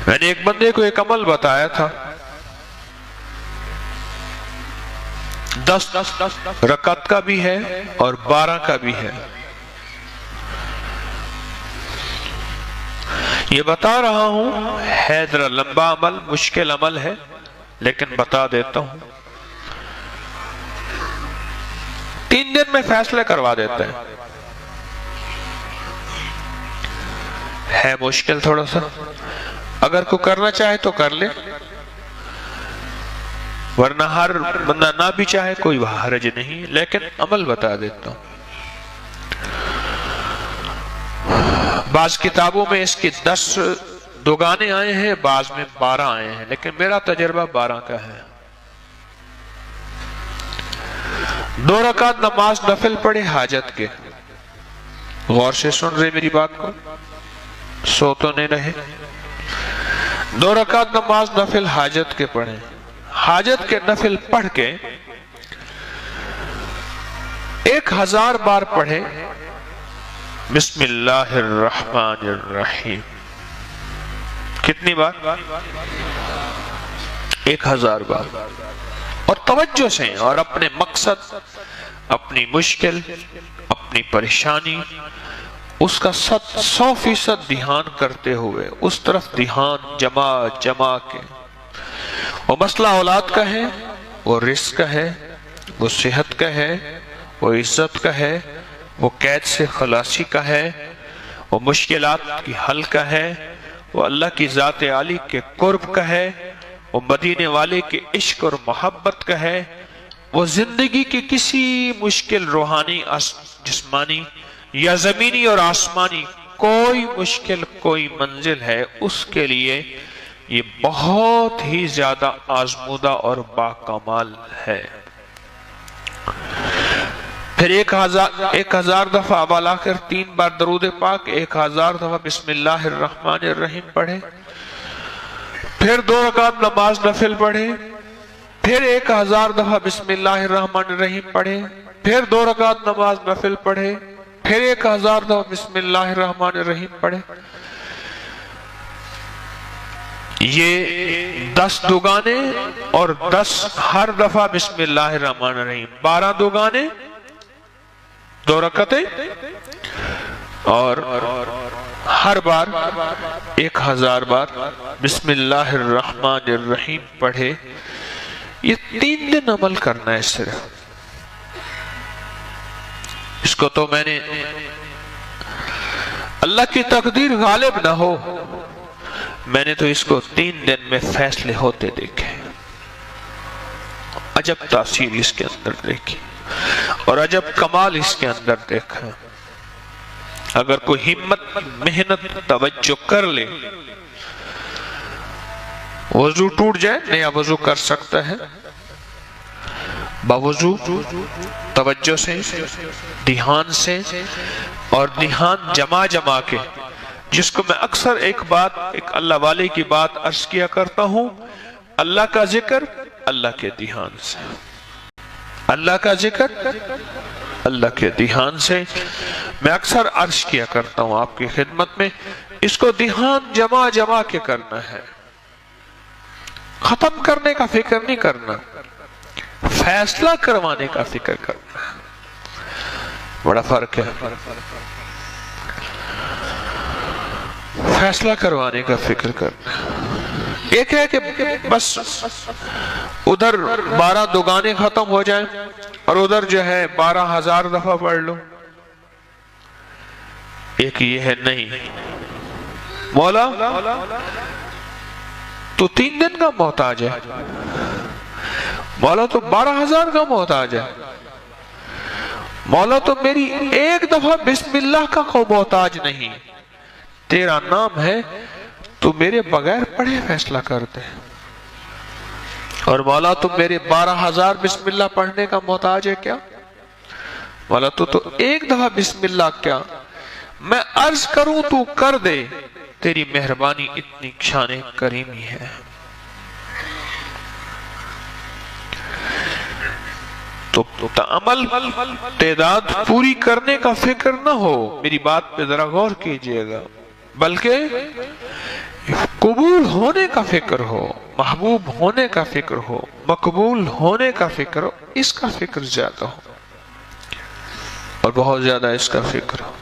میں نے ایک بندے کو ایک عمل بتایا تھا، 10 رکعت کا بھی ہے اور 12 کا بھی ہے۔ یہ بتا رہا ہوں، ہے ذرا لمبا عمل، مشکل عمل ہے، لیکن بتا دیتا ہوں۔ 3 دن میں فیصلے کروا دیتے ہیں۔ ہے مشکل تھوڑا سا، اگر کوئی کرنا چاہے تو کر لے، ورنہ ہر بندہ نہ بھی چاہے کوئی حرج نہیں، لیکن عمل بتا دیتا ہوں۔ بعض کتابوں میں اس کی 10 دوگانے آئے ہیں، بعض میں 12 آئے ہیں، لیکن میرا تجربہ 12 کا ہے۔ 2 رکعت نماز نفل پڑھے حاجت کے، غور سے سن رہے میری بات کو، سو تو نہیں رہے۔ 2 رکعت نماز نفل حاجت کے پڑھیں، حاجت کے نفل پڑھ کے 1000 بار پڑھے بسم اللہ الرحمن الرحیم۔ کتنی بار؟ 1000 بار، اور توجہ سے، اور اپنے مقصد، اپنی مشکل، اپنی پریشانی، اس کا 100% دھیان کرتے ہوئے، اس طرف دھیان جما کے۔ وہ مسئلہ اولاد کا ہے، وہ رزق کا ہے، وہ صحت کا ہے، وہ عزت کا ہے، وہ قید سے خلاصی کا ہے، وہ مشکلات کی حل کا ہے، وہ اللہ کی ذات عالی کے قرب کا ہے، وہ مدینے والے کے عشق اور محبت کا ہے، وہ زندگی کی کسی مشکل روحانی، جسمانی یا زمینی اور آسمانی کوئی مشکل، کوئی منزل ہے، اس کے لیے یہ بہت ہی زیادہ آزمودہ اور باکمال ہے۔ پھر 1000 دفعہ ابا کر 3 بار درود پاک، 1000 دفعہ بسم اللہ الرحمن الرحیم پڑھے، پھر 2 رکعت نماز نفل پڑھے، پھر 1000 دفعہ بسم اللہ الرحمن الرحیم پڑھے، پھر 2 رکعت نماز نفل پڑھے، پھر 1000 دفعہ بسم اللہ الرحمن الرحیم پڑھے۔ یہ 10 دوگانے اور 10 ہر دفعہ بسم اللہ الرحمن الرحیم، 12 دوگانے، 2 رکعتیں، اور ہر بار 1000 بار بسم اللہ الرحمن الرحیم پڑھے۔ یہ 3 دن عمل کرنا ہے صرف۔ اس کو تو میں نے، اللہ کی تقدیر غالب نہ ہو، میں نے تو اس کو 3 دن میں فیصلے ہوتے دیکھے، عجب تاثیر اس کے اندر دیکھی، اور عجب کمال اس کے اندر دیکھا۔ اگر کوئی ہمت، محنت، توجہ کر لے، وضو ٹوٹ جائے، نیا وضو کر سکتا ہے، باوضو، توجہ سے، دھیان سے، اور دھیان جما کے، جس کو میں اکثر ایک اللہ والے کی بات عرض کیا کرتا ہوں، اللہ کا ذکر اللہ کے دھیان سے، اللہ کا ذکر اللہ کے دھیان سے۔ میں اکثر عرض کیا کرتا ہوں آپ کی خدمت میں، اس کو دھیان جما کے کرنا ہے، ختم کرنے کا فکر نہیں کرنا، فیصلہ کروانے کا فکر کرنا ہے۔ بڑا فرق ہے، فیصلہ کروانے کا فکر کرنا ہے۔ ایک ہے کہ بس ادھر 12 دوگانے ختم ہو جائیں اور ادھر جو ہے 12000 دفعہ پڑھ لو۔ ایک یہ ہے، نہیں مولا تو 3 دن کا محتاج ہے، مولا تو 12000 کا محتاج ہے، مولا تو میری 1 دفعہ بسم اللہ کا کوئی محتاج نہیں، تیرا نام ہے تو میرے بغیر پڑھے فیصلہ کر دے، اور مولا تم میرے 12000 بسم اللہ پڑھنے کا محتاج ہے کیا؟ مولا تو 1 دفعہ بسم اللہ کیا، میں عرض کروں تو کر دے، تیری مہربانی اتنی شان کریمی ہے۔ تو عمل تعداد پوری کرنے کا فکر نہ ہو، میری بات پہ ذرا غور کیجئے گا، بلکہ قبول ہونے کا فکر ہو، محبوب ہونے کا فکر ہو، مقبول ہونے کا فکر ہو، اس کا فکر زیادہ ہو، اور بہت زیادہ اس کا فکر ہو۔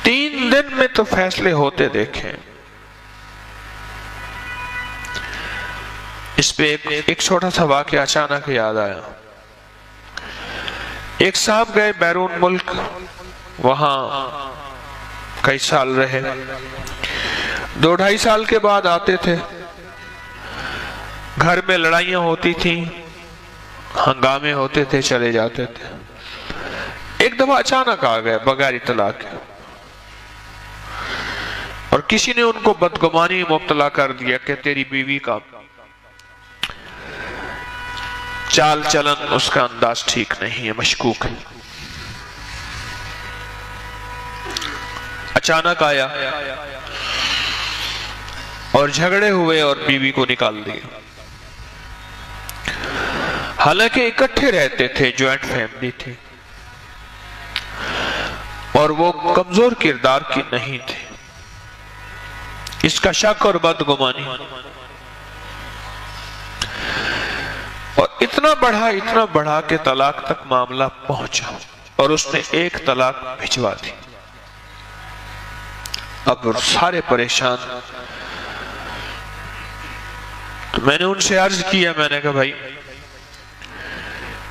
3 دن میں تو فیصلے ہوتے دیکھیں۔ اس پہ ایک چھوٹا سا واقعہ اچانک یاد آیا۔ ایک صاحب گئے بیرون ملک، وہاں کئی سال رہے، 2-2.5 سال کے بعد آتے تھے، گھر میں لڑائیاں ہوتی تھیں، ہنگامے ہوتے تھے، چلے جاتے تھے۔ ایک دفعہ اچانک آ گئے بغیر اطلاع کے، اور کسی نے ان کو بدگمانی مبتلا کر دیا کہ تیری بیوی کا چال چلن، اس کا انداز ٹھیک نہیں ہے، مشکوک ہے۔ اچانک آیا اور جھگڑے ہوئے اور بیوی کو نکال دیا۔ حالانکہ اکٹھے رہتے تھے، جوائنٹ فیملی تھی، اور وہ کمزور کردار کی نہیں تھی۔ اس کا شک اور بدگمانی، اور اتنا بڑھا کہ طلاق تک معاملہ پہنچا، اور اس نے 1 طلاق بھجوا دی۔ اب سارے پریشان۔ تو میں نے ان سے عرض کیا، میں نے کہا بھائی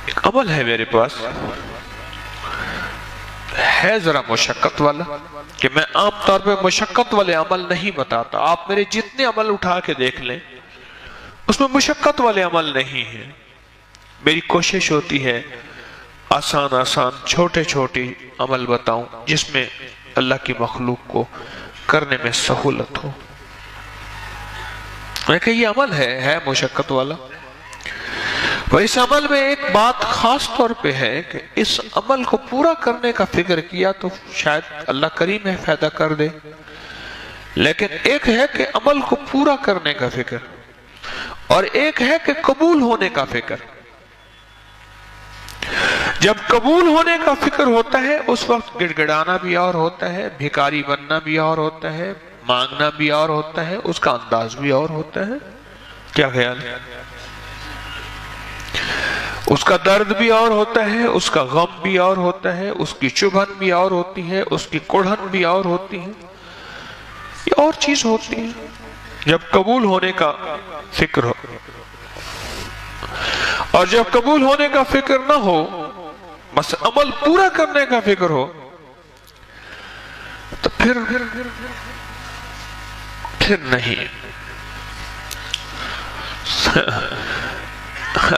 ایک عمل ہے میرے پاس، ہے ذرا مشقت والا، کہ میں عام طور پہ مشقت والے عمل نہیں بتاتا، آپ میرے جتنے عمل اٹھا کے دیکھ لیں اس میں مشقت والے عمل نہیں ہیں۔ میری کوشش ہوتی ہے آسان چھوٹے عمل بتاؤں، جس میں اللہ کی مخلوق کو کرنے میں سہولت ہو۔ میں کہ یہ عمل ہے مشقت والا، اور اس عمل میں ایک بات خاص طور پہ ہے کہ اس عمل کو پورا کرنے کا فکر کیا تو شاید اللہ کریم ہے فائدہ کر دے، لیکن ایک ہے کہ عمل کو پورا کرنے کا فکر، اور ایک ہے کہ قبول ہونے کا فکر۔ جب قبول ہونے کا فکر ہوتا ہے اس وقت گڑ گڑانا بھی اور ہوتا ہے، بھکاری بننا بھی اور ہوتا ہے، مانگنا بھی اور ہوتا ہے، اس کا انداز بھی اور ہوتا ہے۔ کیا خیال ہے؟ اس کا درد بھی اور ہوتا ہے، اس کا غم بھی اور ہوتا ہے، اس کی چبھن بھی اور ہوتی ہے، اس کی کڑھن بھی اور ہوتی ہے، یہ اور چیز ہوتی ہے۔ جب قبول ہونے کا فکر ہو، اور جب قبول ہونے کا فکر نہ ہو، بس عمل پورا کرنے کا فکر ہو، تو پھر نہیں۔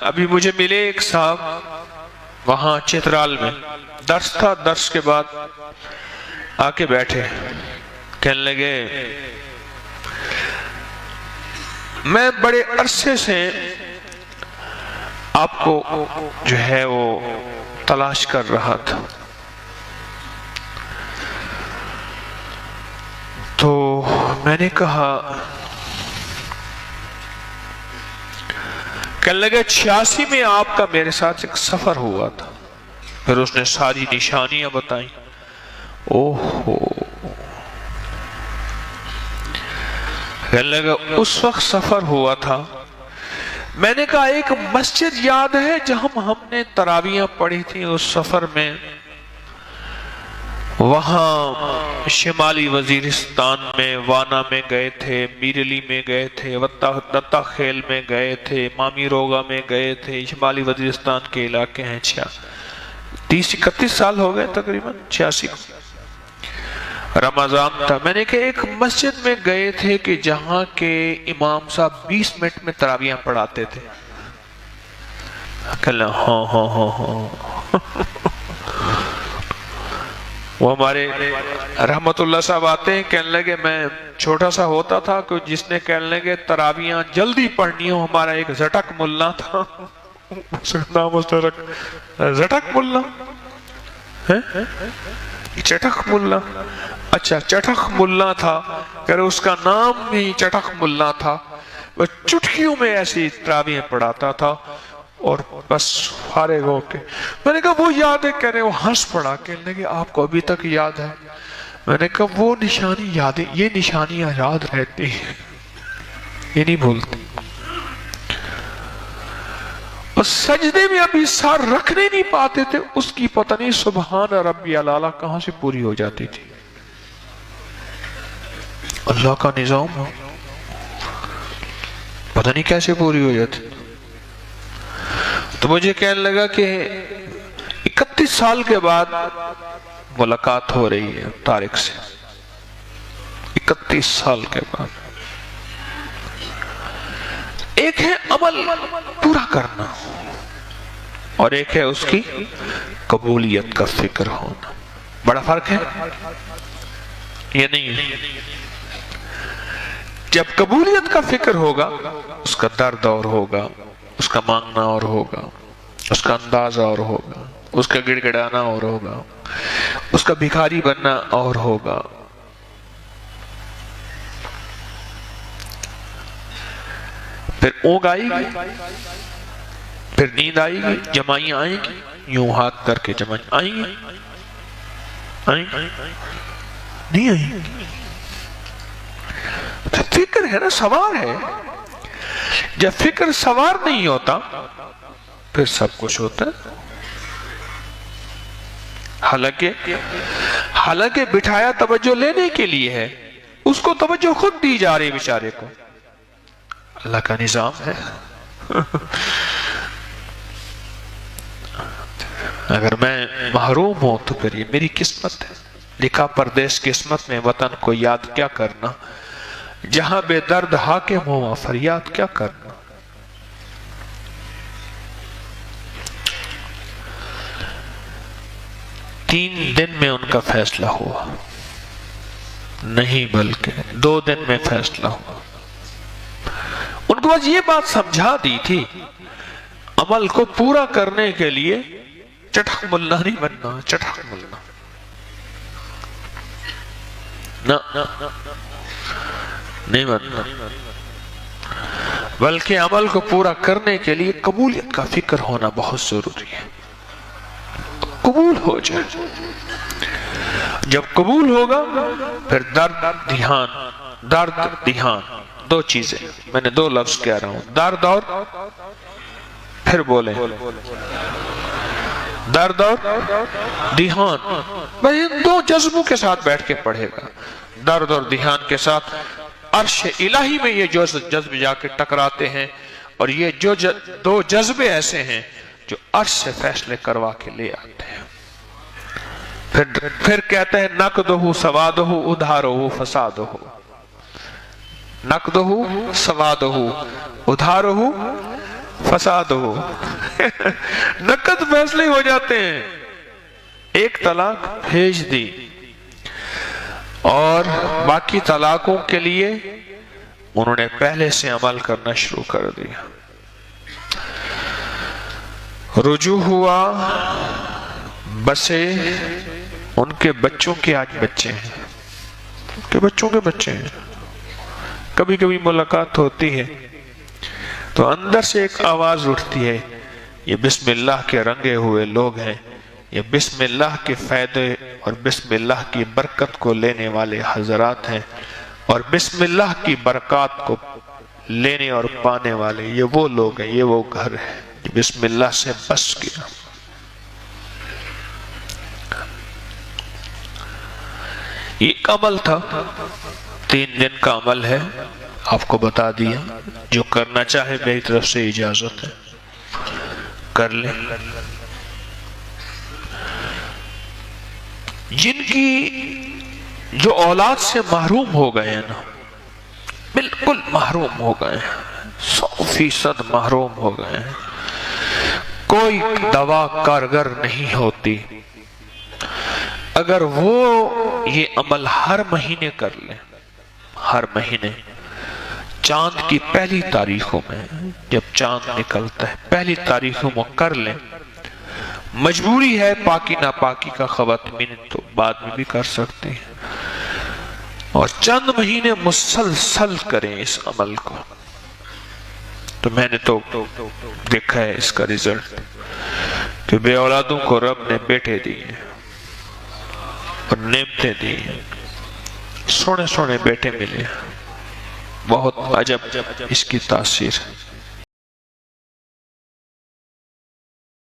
ابھی مجھے ملے ایک صاحب وہاں چترال میں، درس تھا، درس کے بعد آ کے بیٹھے، کہنے لگے میں بڑے عرصے سے آپ کو جو ہے وہ تلاش کر رہا تھا، تو میں نے کہا، کہنے لگے 86 میں آپ کا میرے ساتھ ایک سفر ہوا تھا۔ پھر اس نے ساری نشانیاں بتائیں۔ اوہو، کہنے لگے اس وقت سفر ہوا تھا، میں نے کہا ایک مسجد یاد ہے جہاں ہم نے تراویحیں پڑھی تھی اس سفر میں، وہاں شمالی وزیرستان میں وانا میں گئے تھے، میرلی میں گئے تھے، دتا خیل میں گئے تھے، مامی روگا میں گئے تھے، شمالی وزیرستان کے علاقے ہیں۔ 30-31 سال ہو گئے تقریباً، 86 رمضان تھا۔ میں نے کہا ایک مسجد میں گئے تھے کہ جہاں کے امام صاحب 20 منٹ میں تراویحیں پڑھاتے تھے۔ کہنا ہاں وہ ہمارے رحمت اللہ صاحب آتے ہیں، کہنے لگے میں چھوٹا سا ہوتا تھا کہ جس نے کہنے لگے تراویحیں جلدی پڑھنی ہو، ہمارا ایک زٹک ملا تھا، زٹک ملا چٹک ملا، اچھا چٹک ملا تھا، کہ اس کا نام بھی چٹک ملا تھا، وہ چٹکیوں میں ایسی تراویحیں پڑھاتا تھا، اور بس فارغ ہو کے میں نے کہا وہ یاد ہے؟ کہہ رہے وہ ہنس پڑا، کہنے لگے آپ کو ابھی تک یاد ہے؟ میں نے کہا وہ نشانی یادیں، یہ نشانیاں یاد رہتی ہیں، یہ نہیں بھولتی. اور سجدے میں ابھی سر رکھنے نہیں پاتے تھے، اس کی پتہ نہیں سبحان ربی الاعلیٰ کہاں سے پوری ہو جاتی تھی. اللہ کا نظام پتہ نہیں کیسے پوری ہو جاتی. تو مجھے کہنے لگا کہ 31 سال کے بعد ملاقات ہو رہی ہے طارق سے، 31 سال کے بعد. ایک ہے عمل پورا کرنا اور ایک ہے اس کی قبولیت کا فکر ہونا. بڑا فرق ہے یہ نہیں ہے. جب قبولیت کا فکر ہوگا اس کا درد اور ہوگا، اس کا مانگنا اور ہوگا، اس کا انداز اور ہوگا، اس کا گڑ گڑانا اور ہوگا، اس کا بھکاری بننا اور ہوگا. پھر اونگ آئے گی، پھر نیند آئے گی، جمائیاں آئیں گی، یوں ہاتھ کر کے جمائیں آئیں گی، آئیں گی نہیں آئیں گی. فکر ہے نا، سوار ہے. جب فکر سوار نہیں ہوتا پھر سب کچھ ہوتا ہے. حالانکہ بٹھایا توجہ لینے کے لیے ہے، اس کو توجہ خود دی جا رہی بیچارے کو. اللہ کا نظام ہے. اگر میں محروم ہوں تو پھر یہ میری قسمت ہے. لکھا پردیس قسمت میں وطن کو یاد کیا کرنا، جہاں بے درد حاکم ہوا فریاد کیا کرنا. تین دن میں ان کا فیصلہ ہوا، نہیں بلکہ 2 دن میں فیصلہ ہوا. ان کو بس یہ بات سمجھا دی تھی، عمل کو پورا کرنے کے لیے چٹک ملنا نہیں بننا، چٹک ملنا نہیں بننا، بلکہ عمل کو پورا کرنے کے لیے قبولیت کا فکر ہونا بہت ضروری ہے. قبول ہو جائے. جب قبول ہوگا پھر درد دھیان 2 چیزیں. میں نے 2 لفظ کہہ رہا ہوں، درد اور پھر بولیں درد اور دھیان. بھئی ان 2 جذبوں کے ساتھ بیٹھ کے پڑھے گا. درد اور دھیان کے ساتھ عرش الہی میں یہ جذب جا کے ٹکراتے ہیں، اور یہ جو 2 جذبے ایسے ہیں جو عرش سے فیصلے کروا کے لے آتے ہیں. پھر کہتے ہیں نقدہ سوادہ ادھارہ فسادہ. نقدہ سوادہ ادھارہ فسادہ. نقد فیصلے ہو جاتے ہیں. 1 طلاق بھیج دی اور باقی طلاقوں کے لیے انہوں نے پہلے سے عمل کرنا شروع کر دیا. رجوع ہوا، بسے ان کے بچوں کے آج بچے ہیں، ان کے بچوں کے بچے ہیں. کبھی کبھی ملاقات ہوتی ہے تو اندر سے ایک آواز اٹھتی ہے، یہ بسم اللہ کے رنگے ہوئے لوگ ہیں، یہ بسم اللہ کے فائدے اور بسم اللہ کی برکت کو لینے والے حضرات ہیں، اور بسم اللہ کی برکات کو لینے اور پانے والے یہ وہ لوگ ہیں، یہ وہ گھر ہے بسم اللہ سے بس گیا. یہ ایک عمل تھا، 3 دن کا عمل ہے. آپ کو بتا دیا، جو کرنا چاہے میری طرف سے اجازت ہے، کر لیں. جن کی جو اولاد سے محروم ہو گئے ہیں نا، بالکل محروم ہو گئے ہیں، 100% محروم ہو گئے ہیں، کوئی دوا کارگر نہیں ہوتی. اگر وہ یہ عمل ہر مہینے کر لیں، ہر مہینے چاند کی پہلی تاریخوں میں، جب چاند نکلتا ہے پہلی تاریخوں میں کر لیں. مجبوری ہے پاکی ناپاکی کا خواتین تو بعد میں بھی کر سکتے ہیں، اور چند مہینے مسلسل کریں اس عمل کو. تو میں نے تو دیکھا ہے اس کا رزلٹ کہ بے اولادوں کو رب نے بیٹے دیے اور نعمتیں دی ہیں. سونے سونے بیٹے ملے، بہت عجب اس کی تاثیر ہے۔